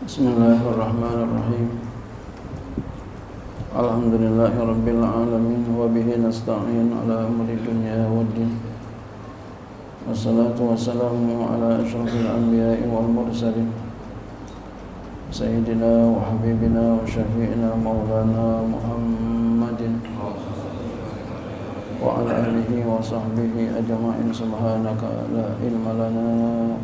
Bismillahirrahmanirrahim. Alhamdulillahirabbil alamin wa bihi nasta'in ala umuri dunya waddin. Wassalatu wassalamu ala asyrafil anbiya'i wal mursalin. Sayyidina wa habibina wa syafi'ina maulana Muhammadin wa ala alihi wa sahbihi ajma'in. Subhanaka la ilma lana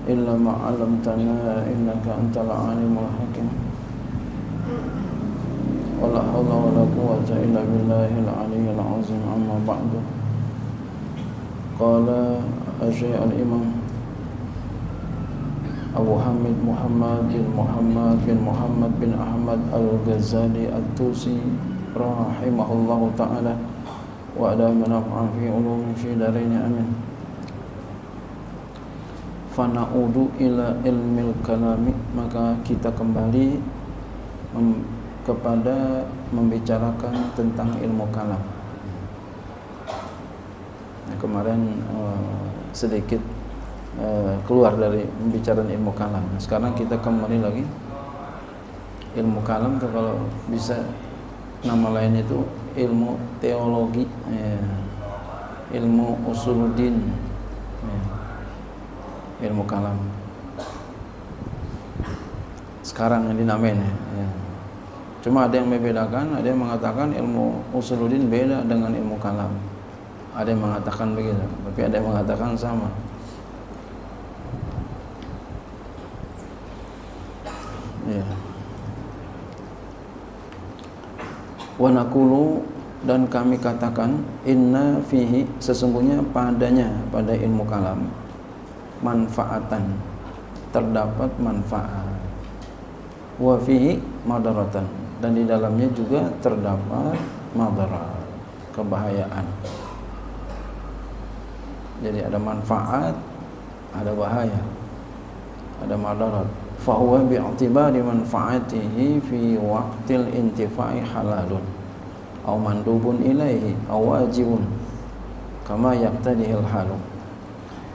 illa ma 'allamtana innaka antal alimul hakim. Wala haula wala quwwata illa billahil aliyyil azim. Amma ba'du. Qala Asy-Syaikh al-Imam Abu Hamid Muhammad bin Muhammad bin Ahmad al-Ghazali at-Tusi rahimahullahu ta'ala wa adama naf'an fi ulumi fi darain amin. Fana'udu ila ilmil kalami, maka kita kembali kepada membicarakan tentang ilmu kalam. Nah, kemarin sedikit keluar dari pembicaraan ilmu kalam. Sekarang kita kembali lagi. Ilmu kalam itu kalau bisa nama lain itu ilmu teologi, ilmu usuluddin, ilmu kalam. Sekarang yang dinamain ya. Cuma ada yang membedakan, ada yang mengatakan ilmu usuluddin beda dengan ilmu kalam. Ada yang mengatakan begitu, tapi ada yang mengatakan sama. Ya. Wa naqulu, dan kami katakan, inna fihi, sesungguhnya padanya, pada ilmu kalam, manfaatan, terdapat manfaat, wa fihi madaratan, dan di dalamnya juga terdapat madarat, kebahayaan. Jadi ada manfaat, ada bahaya, ada madarat. Fa huwa bi'tibari manfaatihi fi waqtil intifa'i halalun aw mandubun ilaihi aw wajibun kama yaqtadihil halu.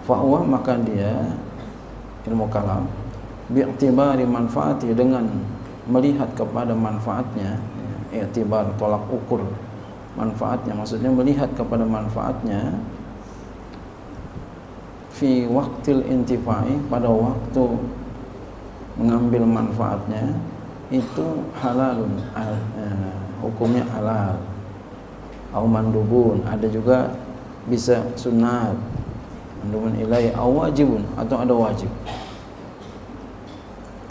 Fa huwa, maka dia ilmu kalam, bi'tibari manfaati, dengan melihat kepada manfaatnya, i'tibar tolak ukur manfaatnya, maksudnya melihat kepada manfaatnya, fi waqtil intifa'i, pada waktu mengambil manfaatnya, itu halalun, hukumnya halal, au mandubun, ada juga bisa sunat, mandubun ilai, au wajibun, atau ada wajib,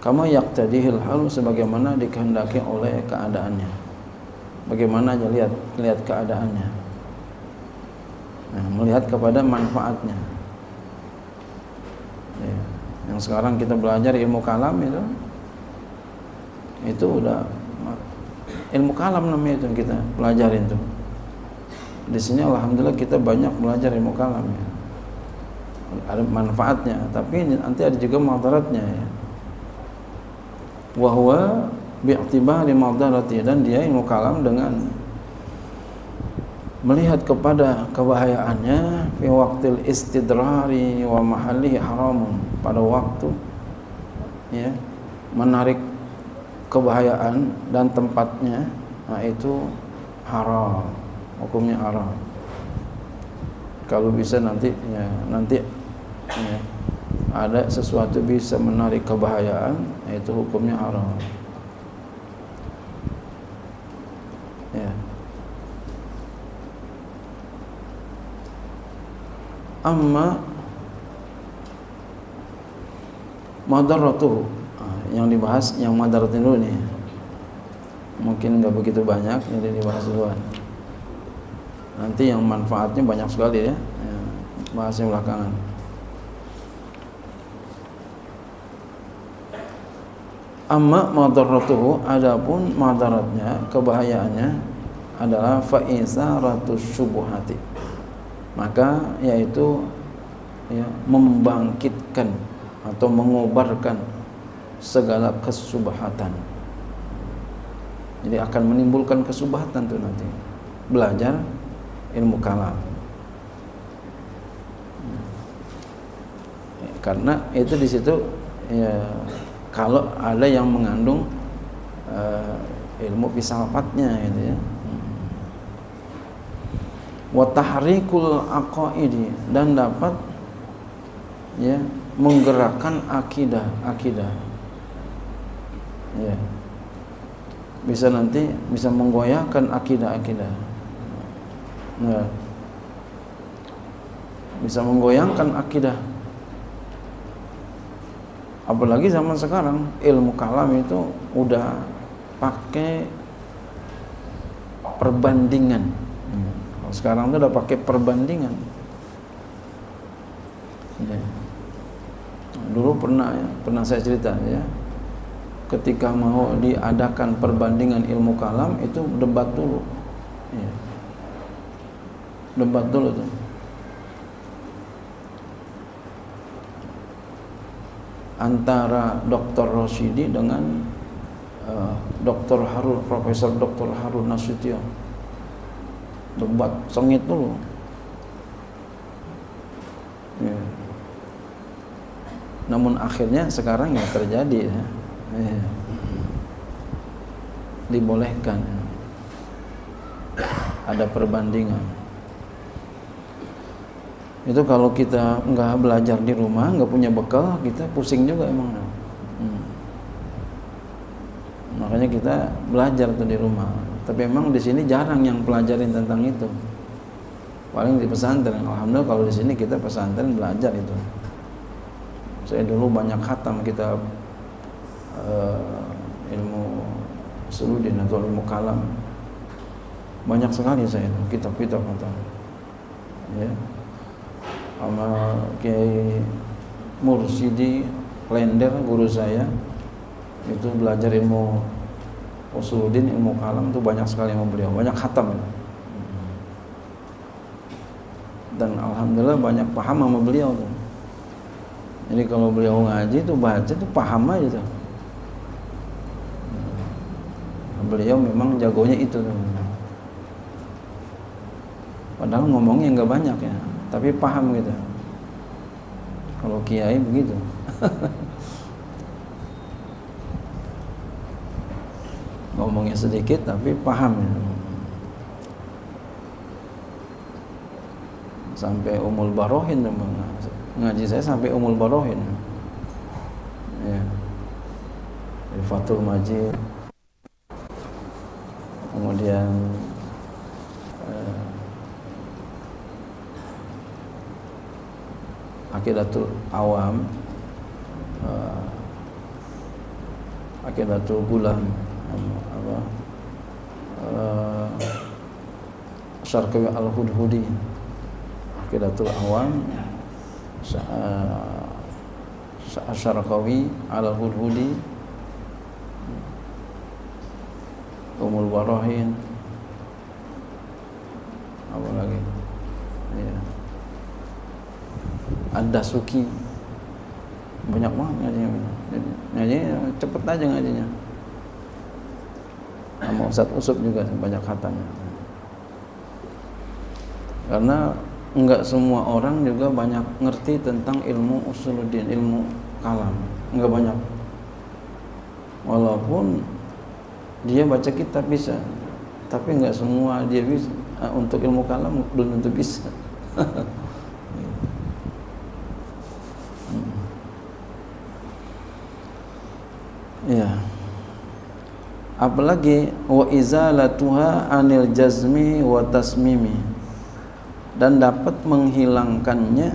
kama yaqtadihil halu, sebagaimana dikehendaki oleh keadaannya, bagaimana aja lihat keadaannya. Nah, melihat kepada manfaatnya. Ya. Yang sekarang kita belajar ilmu kalam itu udah ilmu kalam namanya, itu yang kita pelajarin tuh. Di sini alhamdulillah kita banyak belajar ilmu kalam ya. Ada manfaatnya, tapi nanti ada juga madaratnya ya. Wa huwa bi'tibari madarati, dan dia ilmu kalam dengan melihat kepada kebahayaannya, fi waqtil istidrari wa mahallihi haramun, pada waktu ya menarik kebahayaan dan tempatnya, nah itu haram, hukumnya haram. Kalau bisa nanti ya, ada sesuatu bisa menarik kebahayaan, itu hukumnya haram. Ya. Amma madaratuhu, yang dibahas yang madaratnya dulu nih, mungkin nggak begitu banyak, jadi dibahas duluan. Nanti yang manfaatnya banyak sekali ya, bahasnya belakangan. Amma madaratuhu, adapun madaratnya, kebahayaannya adalah fa isaratus syubhati, maka yaitu ya, membangkitkan atau mengobarkan segala kesubhatan. Jadi akan menimbulkan kesubhatan tuh nanti belajar ilmu kalam. Karena itu di situ ya, kalau ada yang mengandung ilmu filsafatnya gitu ya. Wa tahrikul aqaidi, dan dapat ya menggerakkan akidah ya, bisa nanti bisa menggoyahkan akidah ya, bisa menggoyangkan akidah. Apalagi zaman sekarang ilmu kalam itu udah pakai perbandingan. Sekarang itu udah pakai perbandingan ya. Dulu pernah saya cerita ya, ketika mau diadakan perbandingan ilmu kalam itu debat dulu ya. Debat dulu tuh antara Dr. Rosyidi dengan Profesor Dr. Harun Nasution. Debat sengit dulu ya. Namun akhirnya sekarang ya terjadi ya. Ya. Dibolehkan ada perbandingan. Itu kalau kita nggak belajar di rumah, nggak punya bekal, kita pusing juga emang. Makanya kita belajar tuh di rumah. Tapi emang di sini jarang yang pelajarin tentang itu. Paling di pesantren. Alhamdulillah kalau di sini kita pesantren belajar itu. Saya dulu banyak khatam kitab ilmu Usuluddin atau ilmu kalam. Banyak sekali saya itu kitab-kitab khatam. Ya. Sama Kiai Mursidi Klender, guru saya, itu belajar ilmu Usuluddin, ilmu kalam itu banyak sekali sama beliau, banyak khatam. Dan alhamdulillah banyak paham sama beliau tuh. Jadi kalau beliau ngaji tuh baca tuh paham aja tuh. Beliau memang jagonya itu tuh. Padahal ngomongnya nggak banyak ya, tapi paham gitu. Kalau kiai begitu. Ngomongnya sedikit tapi paham ya. Sampai Umul Barohin, ngaji saya sampai Umul Barohin ya. Dari Fathul Majid, kemudian Aqidatul Awam, Aqidatul Gulam, Syarqi Al-Hudhudi, Aqidatul Awam, Syarqawi Al-Hudhudi, Umul Barohin, apa lagi ya, Ad-Dasuki, banyak banget ngajinya, cepet aja ngajinya. Sama Ustadz Usub juga banyak khatanya. Karena enggak semua orang juga banyak ngerti tentang ilmu Usuluddin, ilmu kalam, enggak banyak. Walaupun dia baca kitab bisa, tapi enggak semua dia bisa. Untuk ilmu kalam belum tentu bisa. Ya. Apalagi wa izalatuha anil jazmi wa tasmimi, dan dapat menghilangkannya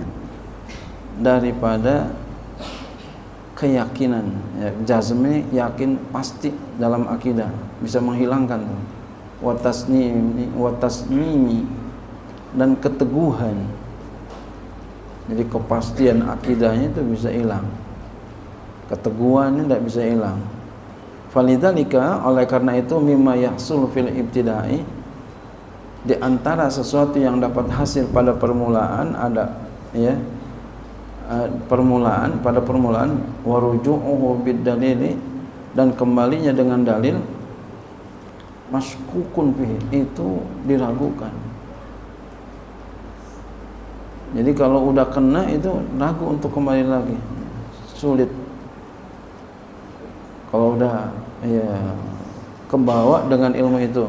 daripada keyakinan ya, jazmi yakin pasti dalam akidah, bisa menghilangkan wa tasmimi dan keteguhan. Jadi kepastian akidahnya itu bisa hilang, keteguhannya tidak bisa hilang. Falidzalika, oleh karena itu, mimma yahsul fil ibtidai, di antara sesuatu yang dapat hasil pada permulaan ada ya, pada permulaan waruju'uhu bid-dalili, dan kembalinya dengan dalil, maskukun fihi, itu diragukan. Jadi kalau udah kena itu ragu untuk kembali lagi, sulit. Kalau udah ya kebawa dengan ilmu itu.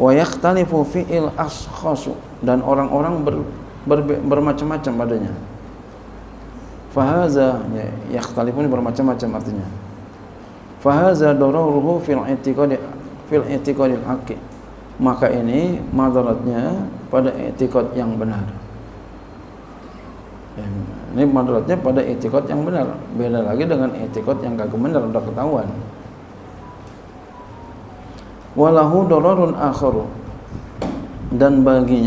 Wa yakhtalifu fi'il ashkhas, dan orang-orang bermacam-macam padanya. Fahaza ya, yakhtalifun bermacam-macam artinya. Fahaza dararuhu fil i'tiqadil haqqi. Maka ini madaratnya pada i'tiqad yang benar. Ini madaratnya pada i'tiqad yang benar. Beda lagi dengan i'tiqad yang kagak benar, udah ketahuan. Walahu dararun akharu, dan bagi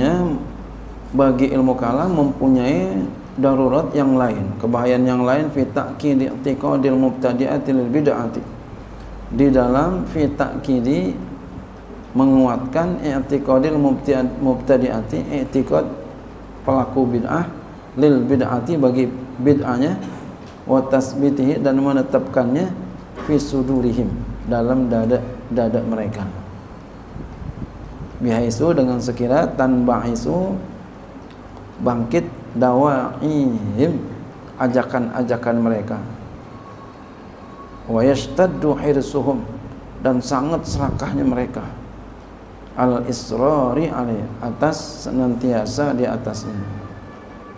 ilmu kalam mempunyai darurat yang lain, kebahayaan yang lain, fi ta'kidi i'tiqadil mubtadi'ati lil bid'ati, di dalam fi ta'kidi menguatkan i'tiqadil mubtadi'ati, i'tiqad pelaku bid'ah, lil bid'ati bagi bid'ahnya, wa tasbitihi dan menetapkannya, fi sudurihim dalam dada mereka, bihaisu dengan sekira tanba'isu bangkit dawa'ihim ajakan-ajakan mereka, wa yashtaddu hirsuhum dan sangat serakahnya mereka, al israri alaih atas senantiasa di atasnya,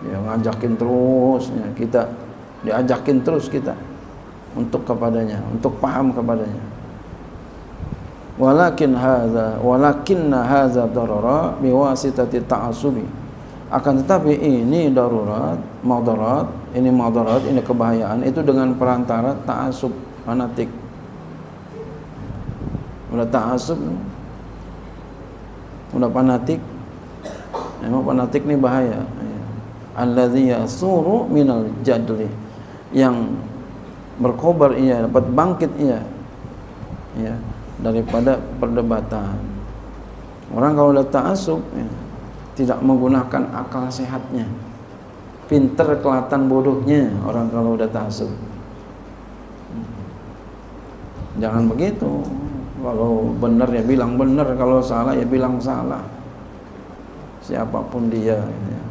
ya ngajakin terus ya, kita diajakin terus kita untuk kepadanya, untuk paham kepadanya. Walakinna hadza darara biwasitati ta'assubi, akan tetapi ini darurat, madarat, ini kebahayaan itu dengan perantara ta'assub, fanatik. Udah ta'assub, udah fanatik, emang fanatik ini bahaya. Alladzi yasuru minal jadli, yang berkobar ia, dapat bangkit ia, ya, daripada perdebatan. Orang kalau udah ta'assub ya, tidak menggunakan akal sehatnya, pinter kelihatan bodohnya orang kalau udah ta'assub. Jangan begitu. Kalau benar ya bilang benar, kalau salah ya bilang salah, siapapun dia ya.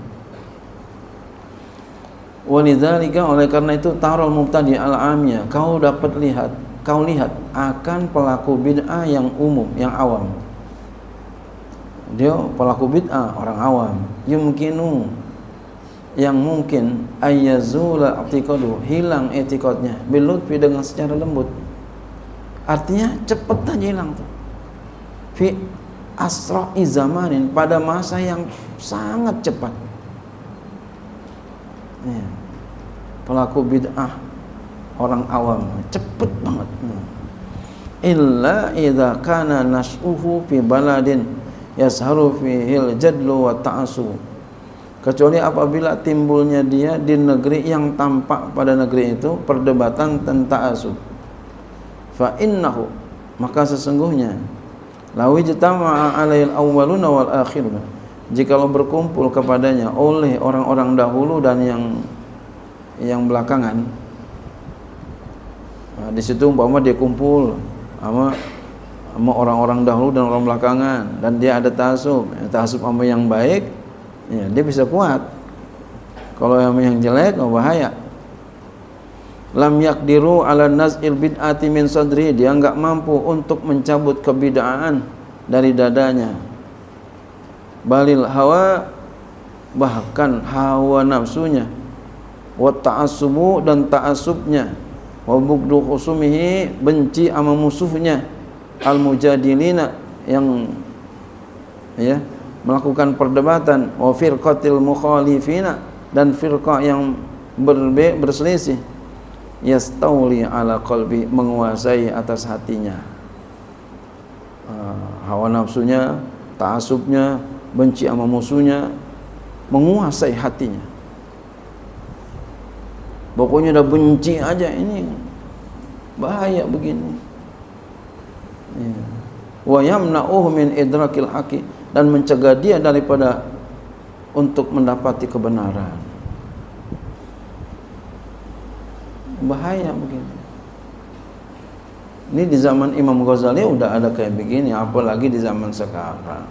Walidzalika, oleh karena itu, tarul mubtadi al-amiyah, kau lihat akan pelaku bid'ah yang umum, yang awam. Dia pelaku bid'ah orang awam, yang mungkin ayyazula i'tiqadu, hilang i'tiqadnya, bilutfi dengan secara lembut. Artinya cepet aja hilang tuh. Fi asra'i zamanin, pada masa yang sangat cepat. Ya. Pelaku bid'ah orang awam cepet banget. Illa idza kana nas'uhu fi baladin yasharu fihil jadlu wa ta'assu, kecuali apabila timbulnya dia di negeri yang tampak pada negeri itu perdebatan tentang ta'assub. Fa innahu, maka sesungguhnya lawi jtama'a alail awwaluna wal akhiruna, jikalau berkumpul kepadanya oleh orang-orang dahulu dan yang belakangan. Nah, di situ umpama dia kumpul sama orang-orang dahulu dan orang belakangan, dan dia ada ta'assub sama yang baik, ya dia bisa kuat. Kalau yang jelek, bahaya. Lam yakdiru ala naz'il bid'ati min sadri, dia enggak mampu untuk mencabut kebid'ahan dari dadanya. Balil hawa, bahkan hawa nafsunya, wa ta'assubu dan ta'assubnya, wa bugdu khusumihi, benci sama musuhnya, al mujadilina, yang ya melakukan perdebatan, wa firqatil mukhalifina, dan firqah yang berselisih, yastauli ala qalbi, menguasai atas hatinya. Hawa nafsunya, ta'assubnya, benci sama musuhnya, menguasai hatinya. Pokoknya udah benci aja, ini bahaya begini. Wa yamna'uhu min idrakil haqi, dan mencegah dia daripada untuk mendapati kebenaran. Bahaya begini. Ini di zaman Imam Ghazali udah ada kayak begini, apalagi di zaman sekarang.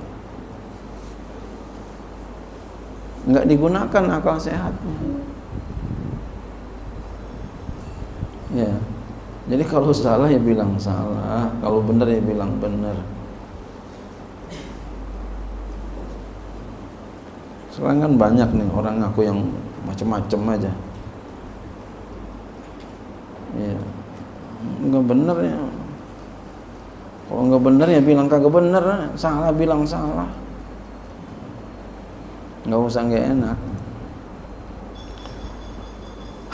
Enggak digunakan akal sehatnya. Ya. Jadi kalau salah ya bilang salah, kalau benar ya bilang benar. Sekarang kan banyak nih orang ngaku yang macam-macam aja. Ya, nggak benar ya. Kalau nggak benar ya bilang kagak benar, salah bilang salah. Nggak usah nggak enak.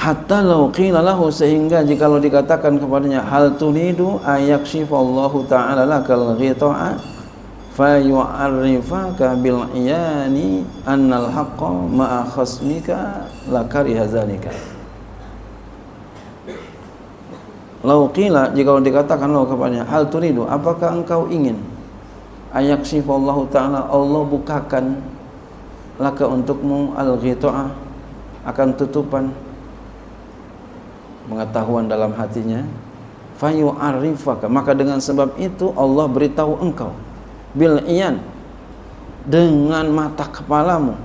Hatta law qila lahu, sehingga jikalau dikatakan kepadanya, hal turidu ayaksifallahu ta'ala lakal ghita'a fayu'arrifaka bil iyani annal haqqa ma'a khasmika lakariha zalika. Law qila, jikalau dikatakan lahu kepadanya, hal turidu, apakah engkau ingin ayaksifallahu ta'ala, Allah bukakan laka untukmu al ghita'a, akan tutupan pengetahuan dalam hatinya, fayu arifaka, maka dengan sebab itu Allah beritahu engkau bil iyan, dengan mata kepalamu,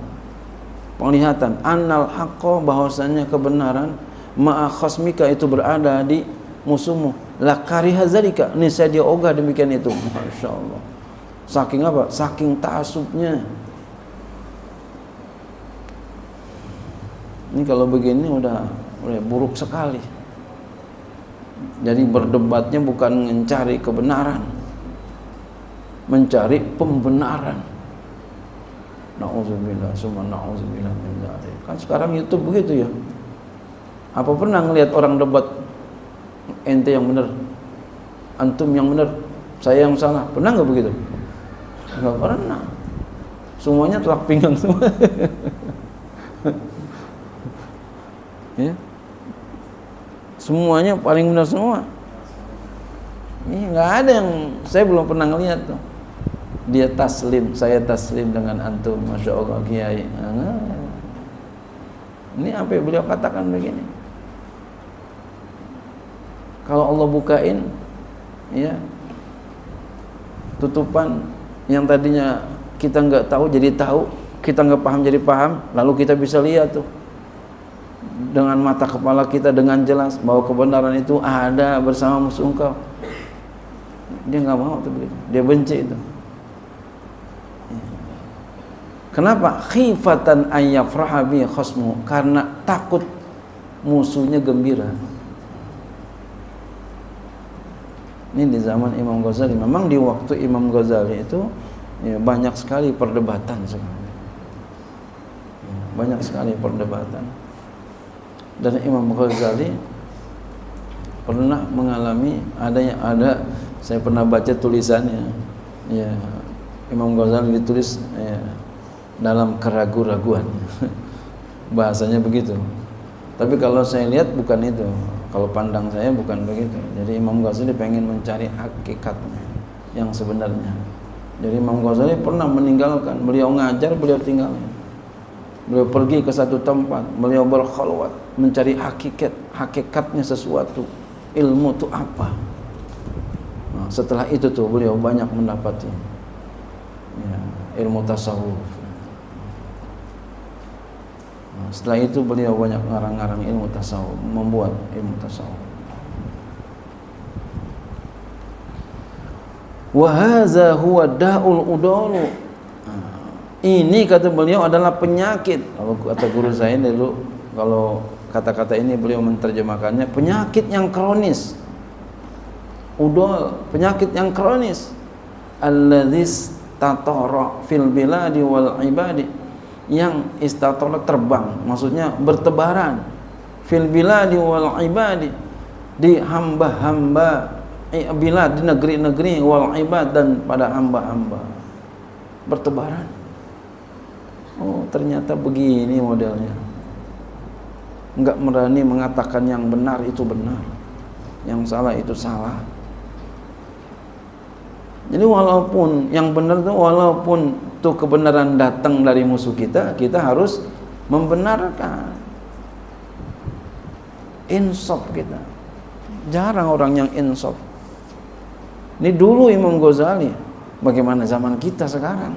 penglihatan, annal haqqo, bahwasanya kebenaran, ma'a khasmika, itu berada di musuhmu, la kariha zalika, niscaya dia ogah demikian itu. Masya Allah, saking apa? Saking ta'asubnya. Ini kalau begini udah buruk sekali. Jadi berdebatnya bukan mencari kebenaran, mencari pembenaran. Nauzubillah, summa nauzubillah min dzalik. Kan sekarang YouTube begitu ya. Apa pernah ngelihat orang debat, ente yang benar, antum yang benar, saya yang salah? Pernah nggak begitu? Nggak pernah. Semuanya telak pinggang semua. Ya. Semuanya paling benar semua. Ini nggak ada yang, saya belum pernah ngelihat tuh. Dia taslim, saya taslim dengan antum, masya Allah kiai. Nah, ini apa yang beliau katakan begini. Kalau Allah bukain, ya, tutupan yang tadinya kita nggak tahu jadi tahu, kita nggak paham jadi paham, lalu kita bisa lihat tuh dengan mata kepala kita dengan jelas bahwa kebenaran itu ada bersama musuh engkau. Dia nggak mau tuh begitu, dia benci itu. Kenapa? Khifatan ayyafraha bi khasmu, karena takut musuhnya gembira. Ini di zaman Imam Ghazali. Memang di waktu Imam Ghazali itu ya, banyak sekali perdebatan sekarang. Banyak sekali perdebatan. Dan Imam Ghazali pernah mengalami ada saya pernah baca tulisannya, ya, Imam Ghazali ditulis ya, dalam keraguan-raguan. Bahasanya begitu. Tapi kalau saya lihat bukan itu. Kalau pandang saya bukan begitu. Jadi Imam Ghazali pengen mencari hakikatnya yang sebenarnya. Jadi Imam Ghazali pernah meninggalkan, beliau ngajar, beliau tinggalkan. Beliau pergi ke satu tempat, beliau berkhalwat mencari hakikatnya sesuatu, ilmu itu apa. Nah, setelah itu tuh beliau banyak mendapati ya, ilmu tasawuf. Nah, setelah itu beliau banyak ngarang-ngarang ilmu tasawuf, membuat ilmu tasawuf. Wa hadza huwa da'ul udalu. Ini kata beliau adalah penyakit. Kalau kata guru saya dulu, kalau kata-kata ini beliau menerjemahkannya penyakit yang kronis. Udol, penyakit yang kronis. Alladzis tatara fil biladi wal ibadi, yang istatara terbang, maksudnya bertebaran, fil biladi wal ibadi, di hamba-hamba bilad, di negeri-negeri, wal ibad, dan pada hamba-hamba, bertebaran. Oh, ternyata begini modelnya. Enggak berani mengatakan yang benar itu benar, yang salah itu salah. Jadi walaupun yang benar itu, walaupun tuh kebenaran datang dari musuh kita, kita harus membenarkan. Insaf kita. Jarang orang yang insaf. Ini dulu Imam Ghazali. Bagaimana zaman kita sekarang?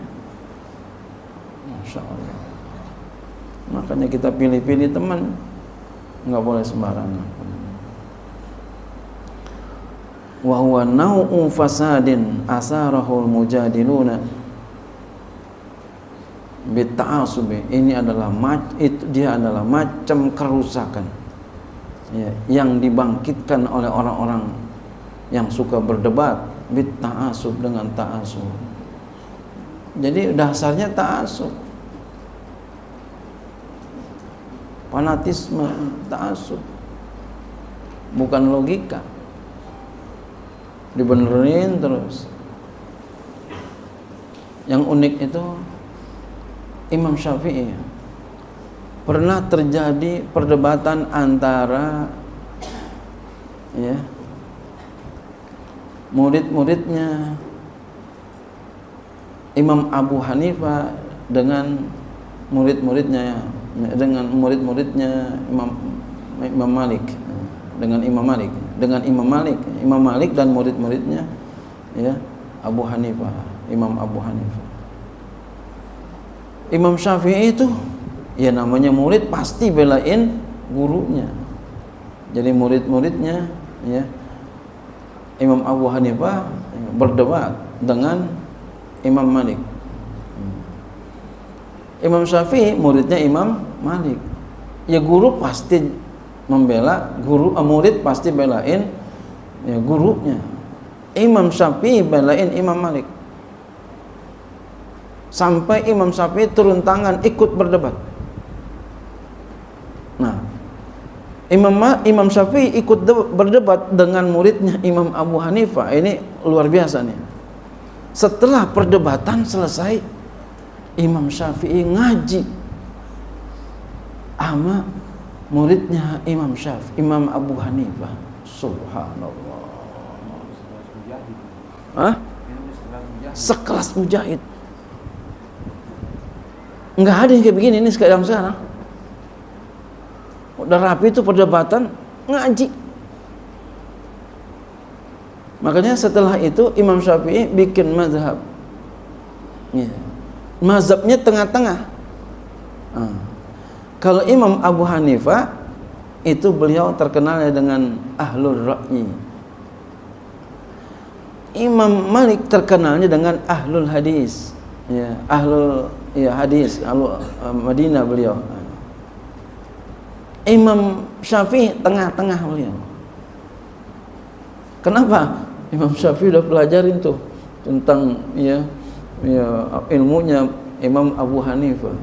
Masya Allah. Makanya kita pilih-pilih teman, nggak boleh sembarangan. wa huwa nau'u fasadin asarahul mujadiluna bitta'asubi. Ini adalah dia adalah macam kerusakan ya, yang dibangkitkan oleh orang-orang yang suka berdebat bitta'asub, dengan ta'asub. Jadi dasarnya ta'asub, fanatisme, ta'asub, bukan logika. Dibenerin terus. Yang unik itu Imam Syafi'i, pernah terjadi perdebatan antara ya murid-muridnya Imam Abu Hanifah dengan murid-muridnya Imam Malik, dengan Imam Malik dan murid-muridnya ya Abu Hanifah, Imam Abu Hanifah. Imam Syafi'i itu ya namanya murid pasti belain gurunya. Jadi murid-muridnya ya Imam Abu Hanifah berdebat dengan Imam Malik. Imam Syafi'i muridnya Imam Malik. Ya guru pasti membela murid pasti belain ya gurunya. Imam Syafi'i belain Imam Malik. Sampai Imam Syafi'i turun tangan ikut berdebat. Nah, Imam Syafi'i ikut berdebat dengan muridnya Imam Abu Hanifah. Ini luar biasa nih. Setelah perdebatan selesai, Imam Syafi'i ngaji sama muridnya Imam Abu Hanifah. Subhanallah. Hah? Sekelas mujahid. Enggak ada yang kayak begini ini sekarang. Udah rapi itu perdebatan, ngaji. Makanya setelah itu Imam Syafi'i bikin mazhab. Ya. Mazhabnya tengah-tengah. Kalau Imam Abu Hanifah itu beliau terkenal dengan ahlul ra'yi. Imam Malik terkenalnya dengan ahlul hadis. Ya, hadis, Madinah beliau. Imam Syafi'i tengah-tengah beliau. Kenapa? Imam Syafi'i udah pelajarin tuh tentang ilmunya Imam Abu Hanifah.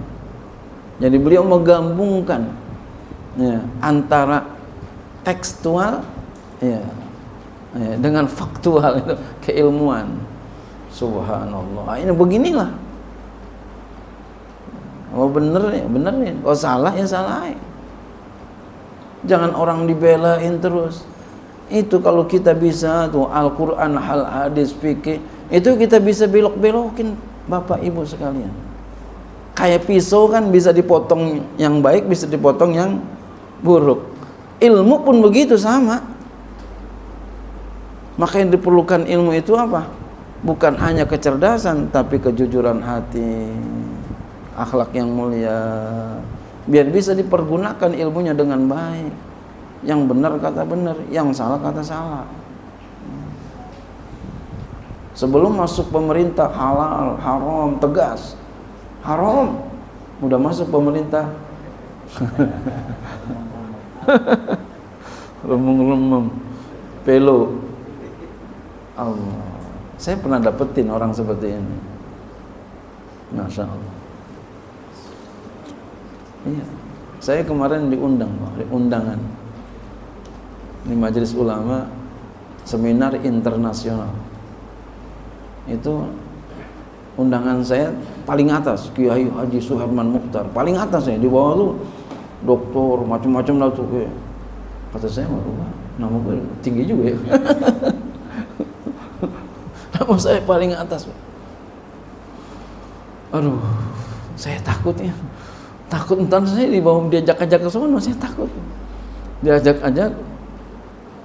Jadi beliau menggabungkan antara tekstual dengan faktual itu keilmuan. Subhanallah. Ini beginilah. Kalau bener nih. Kalau salah ya salah. Jangan orang dibelain terus. Itu kalau kita bisa tuh Al-Quran, hadis, fikih, itu kita bisa belok-belokin Bapak Ibu sekalian. Kayak pisau kan bisa dipotong yang baik, bisa dipotong yang buruk. Ilmu pun begitu sama. Maka yang diperlukan ilmu itu apa? Bukan hanya kecerdasan, tapi kejujuran hati, akhlak yang mulia, biar bisa dipergunakan ilmunya dengan baik. Yang benar kata benar, yang salah kata salah. Sebelum masuk pemerintah halal, haram, tegas. Haram, udah masuk pemerintah lemung-lemung, pelo. Allah. Saya pernah dapetin orang seperti ini. Masya Allah. Iya. Saya kemarin diundang, undangan di Majelis Ulama seminar internasional. Itu undangan saya paling atas, Kiai Haji Suherman Mukhtar, paling atas saya, di bawah tuh doktor macam-macam lah tuh. Kata saya, waduh, nama gue tinggi juga ya. Nama saya paling atas. Aduh, saya takutnya. Takut entar saya dibawa diajak-ajak ke sana, saya takut. Diajak-ajak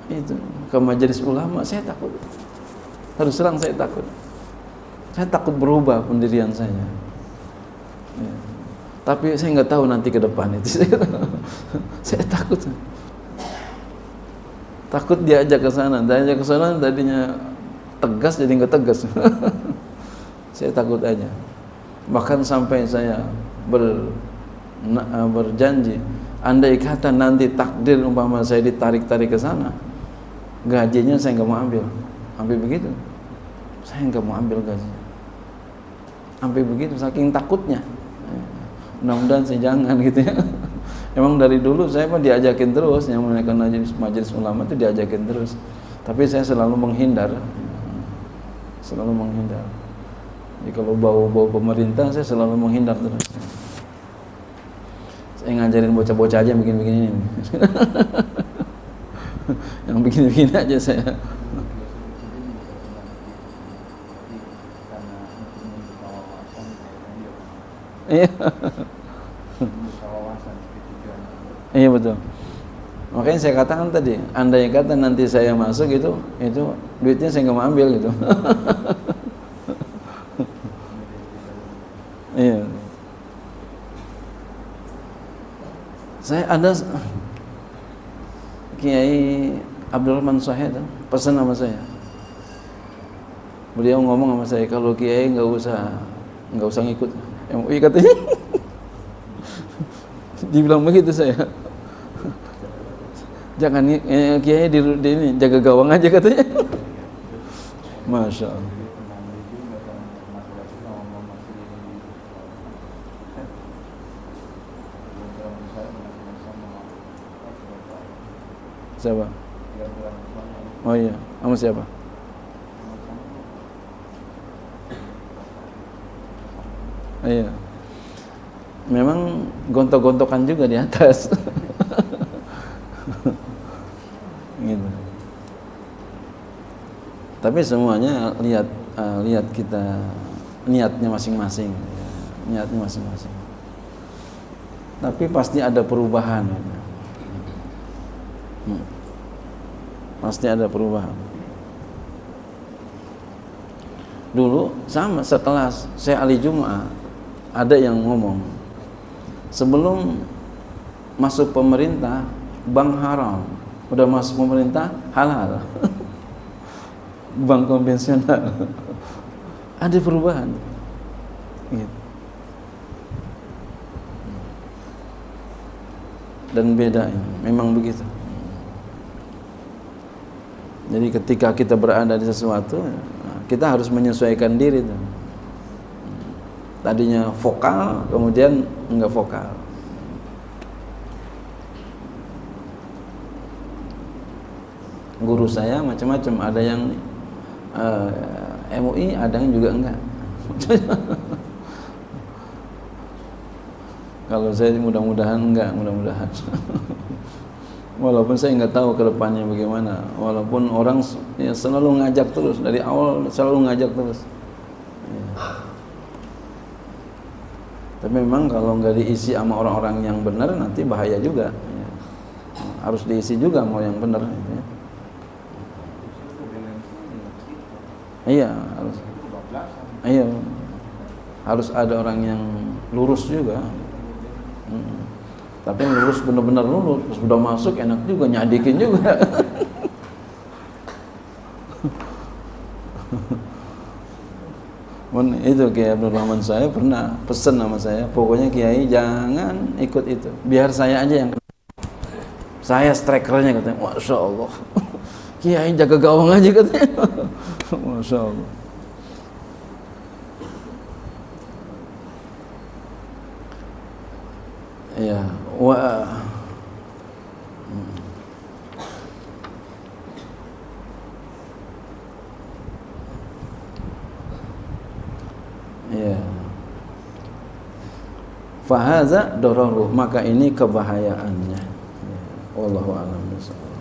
itu ke Majelis Ulama, saya takut. Terus terang saya takut. Saya takut berubah pendirian saya. Ya. Tapi saya nggak tahu nanti ke depan itu. Saya takut. takut diajak ke sana tadinya tegas jadi nggak tegas. Saya takut aja. Bahkan sampai saya berjanji, andai kata nanti takdir umpama saya ditarik-tarik ke sana, gajinya saya nggak mau ambil. Sampai begitu, saya nggak mau ambil gajinya. Sampai begitu, saking takutnya. Mudah-mudahan saya jangan gitu ya. Emang dari dulu saya mah diajakin terus, yang menaikkan majelis ulama itu diajakin terus. Tapi saya selalu menghindar. Jadi kalau bau-bau pemerintah saya selalu menghindar terus. Saya ngajarin bocah-bocah aja begini-begini ini. Yang begini-begini aja saya. Iya. Iya betul. Makanya saya katakan tadi, andai kata nanti saya masuk itu duitnya saya nggak mau ambil gitu. Iya. Saya ada Kiai Abdurrahman Shahid pesan sama saya. Beliau ngomong sama saya, kalau Kiai nggak usah ngikut MUI katanya. Dibilang begitu saya. Jangan Kiai di ini jaga gawang aja katanya. Masya Allah. Siapa? Oh iya, sama siapa? Iya. Memang gontok-gontokan juga di atas. Gitu. Tapi semuanya lihat kita niatnya masing-masing, niatnya masing-masing. Tapi pasti ada perubahan. Pasti ada perubahan. Dulu sama sekelas saya Ali Jum'ah, ada yang ngomong, sebelum masuk pemerintah bank haram, udah masuk pemerintah halal. Bank konvensional. Ada perubahan gitu. Dan beda, memang begitu. Jadi ketika kita berada di sesuatu, kita harus menyesuaikan diri tuh. Tadinya vokal, kemudian enggak vokal. Guru saya macam-macam, ada yang MUI, ada yang juga enggak. Kalau saya mudah-mudahan enggak, mudah-mudahan. Walaupun saya nggak tahu ke depannya bagaimana. Walaupun orang ya selalu ngajak terus, dari awal selalu ngajak terus. Ya. Tapi memang kalau nggak diisi sama orang-orang yang benar, nanti bahaya juga. Ya. Harus diisi juga sama yang benar. Ya. Iya, harus. Iya, harus ada orang yang lurus juga. Tapi yang lurus benar-benar lurus, sudah masuk enak juga, nyadikin juga. Itu Kiai Abdul Rahman saya pernah pesan sama saya, pokoknya Kiai jangan ikut itu, biar saya aja yang kena. Saya strikernya katanya, Masya Allah. Kiai jaga gawang aja katanya. Masya Allah. Ya, ya. Fahaza dararuh, maka ini kebahayaannya. Wallahu a'lam bishawab.